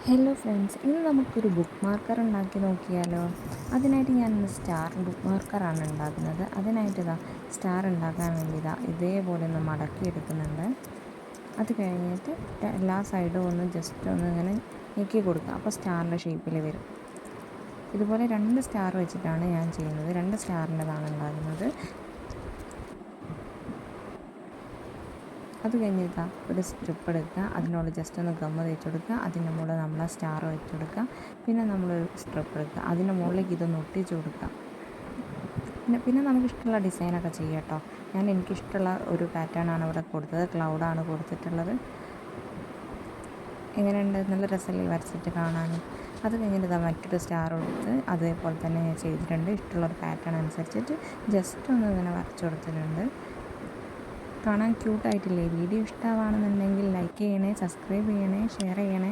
Hello friends, ഇന്ന് നമുക്കൊരു book marker ഉണ്ടാക്കി നോക്കിയാലോ. അതിനായിട്ട് ഞാൻ ഇന്ന് സ്റ്റാർ ബുക്ക് മാർക്കറാണ് ഉണ്ടാക്കുന്നത്. അതിനായിട്ട് സ്റ്റാർ ഉണ്ടാക്കാൻ വേണ്ടി ഇതേപോലെ ഒന്ന് മടക്കി എടുക്കുന്നുണ്ട്. അത് കഴിഞ്ഞിട്ട് എല്ലാ സൈഡും ഒന്ന് ജസ്റ്റ് ഒന്ന് ഇങ്ങനെ ഞെക്കി കൊടുക്കുക. അപ്പോൾ സ്റ്റാറിൻ്റെ ഷേപ്പിൽ വരും. ഇതുപോലെ 2 സ്റ്റാർ വെച്ചിട്ടാണ് ഞാൻ ചെയ്യുന്നത്. 2 സ്റ്റാറിൻ്റെതാണ് ഉണ്ടാക്കുന്നത്. അത് കഴിഞ്ഞിട്ട് ഒരു സ്ട്രിപ്പ് എടുക്കുക, അതിനോട് ജസ്റ്റ് ഒന്ന് ഗമ്മ തേച്ച് കൊടുക്കുക. അതിൻ്റെ മുകളിൽ നമ്മൾ ആ സ്റ്റാർ വെച്ച് കൊടുക്കുക. പിന്നെ നമ്മളൊരു സ്ട്രിപ്പ് എടുക്കുക, അതിൻ്റെ മുകളിലേക്ക് ഇതൊന്ന് ഒട്ടിച്ച് കൊടുക്കുക. പിന്നെ നമുക്കിഷ്ടമുള്ള ഡിസൈനൊക്കെ ചെയ്യാം കേട്ടോ. എനിക്കിഷ്ടമുള്ള ഒരു പാറ്റേണാണ് ഇവിടെ കൊടുത്തത്. ക്ലൗഡാണ് കൊടുത്തിട്ടുള്ളത്. എങ്ങനെയുണ്ട്? നല്ല രസമല്ലേ വരച്ചിട്ട് കാണാൻ. അത് കഴിഞ്ഞിട്ട് മറ്റൊരു സ്റ്റാർ കൊടുത്ത് അതേപോലെ തന്നെ ഞാൻ ചെയ്തിട്ടുണ്ട്. ഇഷ്ടമുള്ളൊരു പാറ്റേൺ അനുസരിച്ചിട്ട് ജസ്റ്റ് ഒന്ന് ഇങ്ങനെ വരച്ചു കൊടുത്തിട്ടുണ്ട്. കാണാൻ ക്യൂട്ടായിട്ടില്ലേ? വീഡിയോ ഇഷ്ടമാണെന്നുണ്ടെങ്കിൽ ലൈക്ക് ചെയ്യണേ, സബ്സ്ക്രൈബ് ചെയ്യണേ, ഷെയർ ചെയ്യണേ.